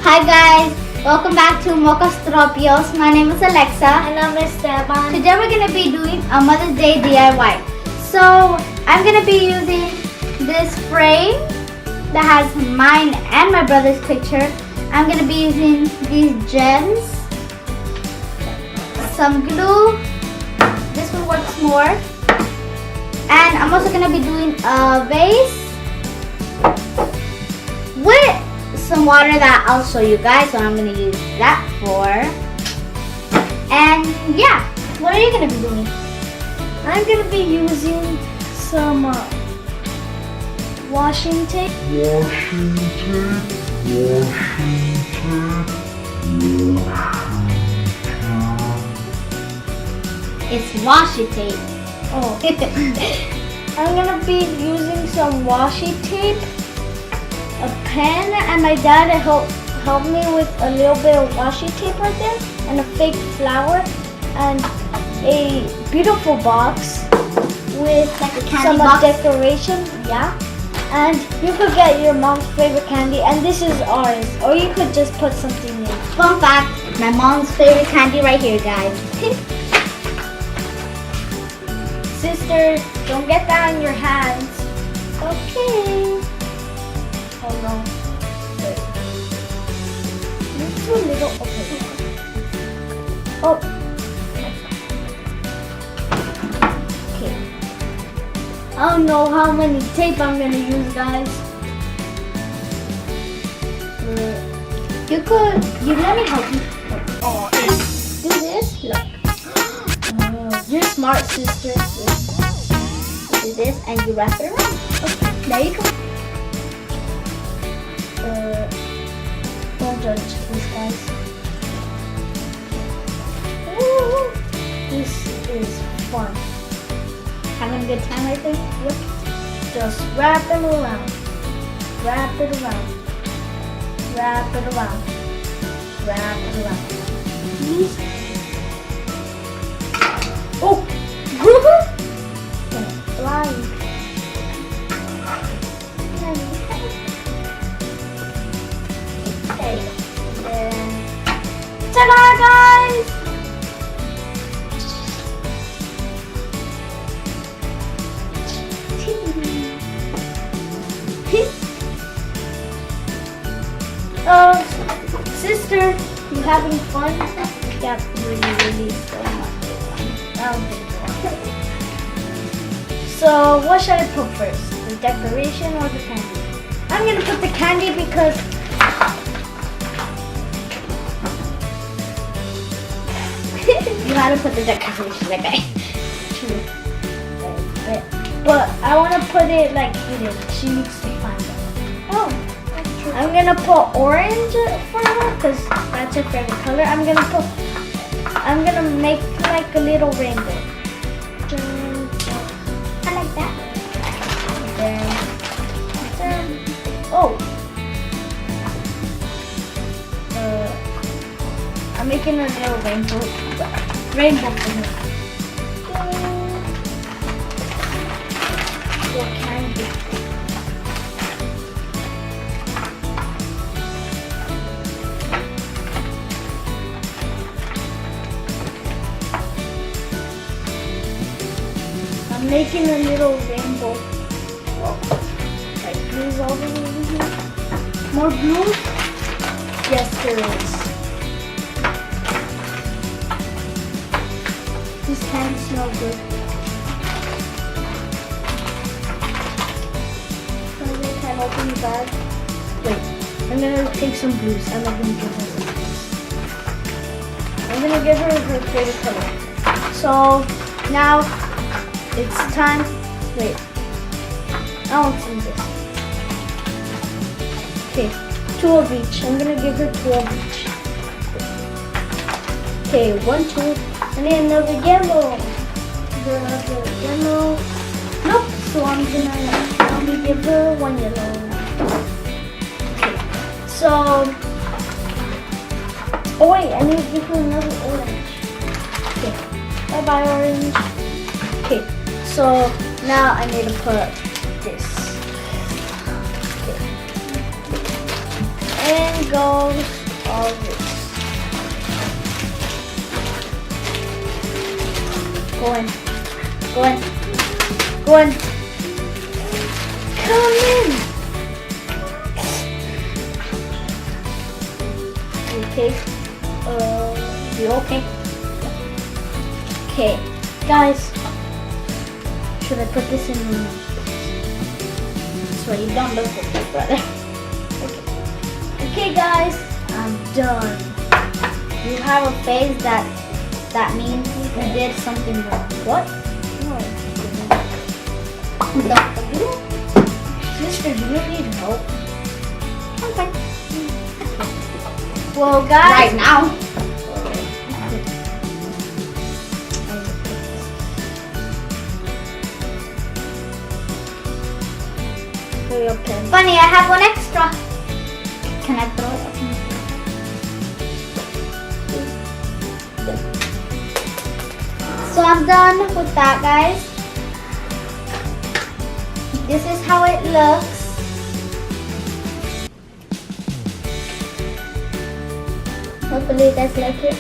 Hi guys, welcome back to Mocostropios. My name is Alexa. And I'm Esteban. Today we're going to be doing a Mother's Day DIY. So I'm going to be using this frame that has mine and my brother's picture. I'm going to be using these gems, some glue. This one works more. And I'm also going to be doing a vase with some water that I'll show you guys what I'm going to use that for. And yeah, what are you going to be doing? I'm going to be using some washing tape. It's washi tape. Oh. I'm going to be using some washi tape, a pen, and my dad helped me with a little bit of washi tape right there, and a fake flower, and a beautiful box with Like a candy some box? decoration. Yeah. And you could get your mom's favorite candy, and this is ours. Or you could just put something in. Fun fact, my mom's favorite candy right here, guys. Sister, don't get that on your hands. Okay. Oh no. Wait. You're too little. Okay. Oh. Okay. I don't know how many tape I'm gonna use, guys. You let me help you. Oh, do this. Look. Oh, you're smart, sister. Do this and you wrap it around. Okay, there you go. Don't judge these guys. Woo! This is fun. Having a good time right there? Yep. Just wrap it around. Wrap it around. Wrap it around. Wrap it around. Please. Oh! Flying. Okay. Then, ta-da, guys! Sister, you having fun? Yeah, really so much fun. I don't think so. So, what should I put first? The decoration or the candy? I'm gonna put the candy because You had to put the decoration, okay? true. But I want to put it like hidden. She needs to find it. Oh, that's true. I'm gonna put orange for her because that's her favorite color. I'm gonna make like a little rainbow. I like that. Then oh, I'm making a little rainbow for her. Little candy. I'm making a little rainbow. Like blues all the way over here. More blue? Yes, there is. These candy smell good. Can I open the bag? Wait, I'm gonna take some blues. I'm not gonna give her some blues. I'm gonna give her her favorite color. So now it's time. Wait, I want some of this. Okay, 2 of each. I'm gonna give her 2 of each. Okay, 1, 2, and then another yellow. Another yellow. Nope. So I'm gonna only give her 1 yellow. Okay. So, oh wait, I need to give her another orange. Okay. Bye bye orange. Okay. So now I need to put this. Okay. And goes all this. Go in. Go in. Go in. Come in. Okay. You okay? Okay. Guys, should I put this in? So you don't look at my brother. Okay guys, I'm done. You have a face that means you did something wrong. What? No. Sister, do you need help? Okay. Well guys. Right now. For your pen. Funny, I have one extra. Can I throw it up? So I'm done with that, guys. This is how it looks. Hopefully you guys like it.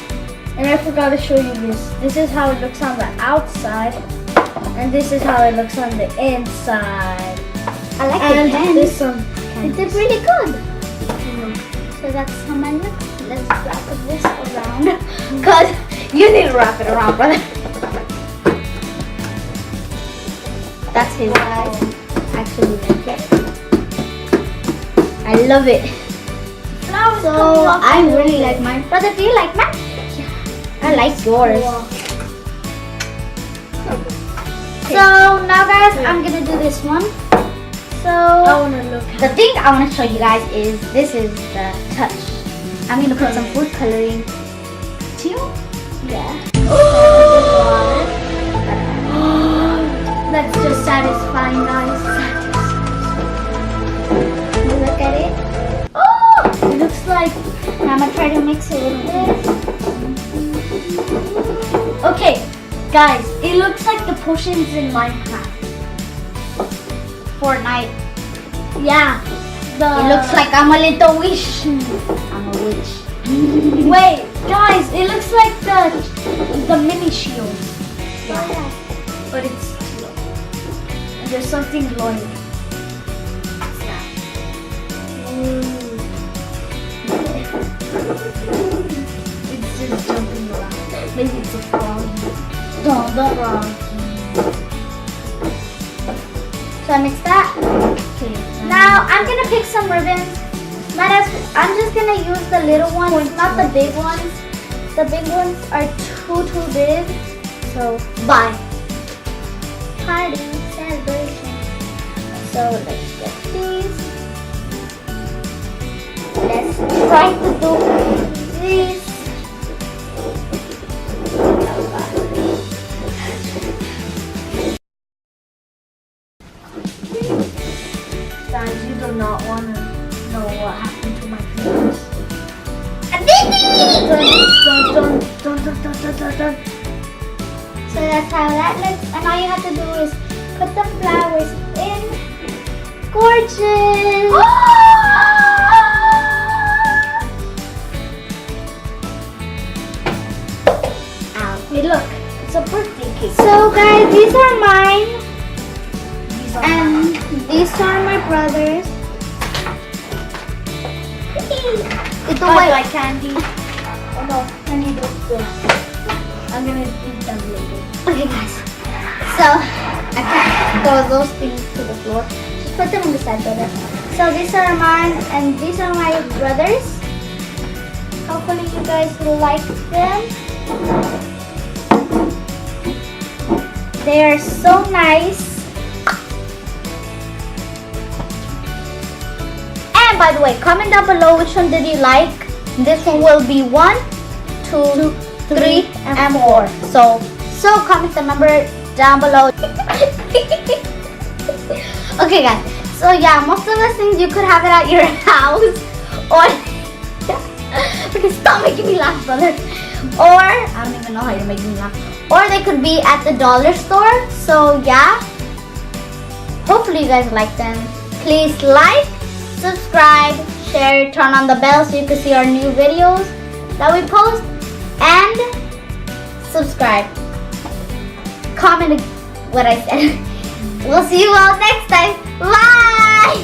And I forgot to show you this. This is how it looks on the outside. And this is how it looks on the inside. I like And the pen. this one. It did really good. So that's how mine looks. Let's wrap this around. Because you need to wrap it around, brother. That's his guys. Actually like it. I love it. Flowers So coming off I the really wall. like mine. Brother, do you like mine? Yeah. I like yours. So now guys, I'm gonna do this one. So I want to look the thing I want to show you guys is this is the touch. I'm gonna put some food coloring. Too? Yeah. That's just satisfying, guys. Look at it. Oh! It looks like. I'm gonna try to mix it with this. Okay, guys, it looks like the potions in Minecraft. Fortnite. Yeah. It looks like I'm a little witch. I'm a witch. Wait, guys, it looks like the mini shield. Yeah. But it's steel. And there's something glowing. What's that? It's just jumping around. Maybe it's a frog. Don't wrong. So I mix that. Okay. Now I'm gonna pick some ribbons. I'm just gonna use the little ones, not the big ones. The big ones are too big. So bye. Party celebration. So let's get these. Let's try to do this. Guys, you do not want to know what happened to my fingers. Dun. So that's how that looks. And all you have to do is put the flowers in. Gorgeous! Ow. Hey, look, it's a birthday cake. So guys, these are mine. These are And these are my brothers. Ito I white. like candy. Oh no, I need those. I'm gonna eat them later. Okay guys. So I can't throw those things to the floor. Just put them on the side, brother. So these are mine and these are my brothers. Hopefully you guys will like them. They are so nice. And by the way, comment down below which one did you like. This one will be 1, 2, 3, and 4. So comment the number down below. Okay guys, so yeah, most of the things you could have it at your house or okay, stop making me laugh, brother. Or I don't even know how you're making me laugh. Or they could be at the dollar store. So yeah, hopefully you guys like them. Please like, subscribe, share. share, turn on the bell so you can see our new videos that we post, and subscribe. Comment what I said. We'll see you all next time. Bye!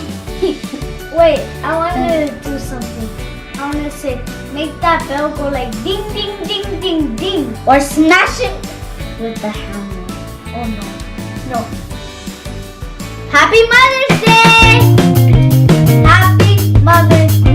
Wait, I want to do something. I want to say, make that bell go like ding, ding, ding, ding, ding. Or smash it with the hammer. Oh no. No. Happy Mother's Day! Happy Mother's Day!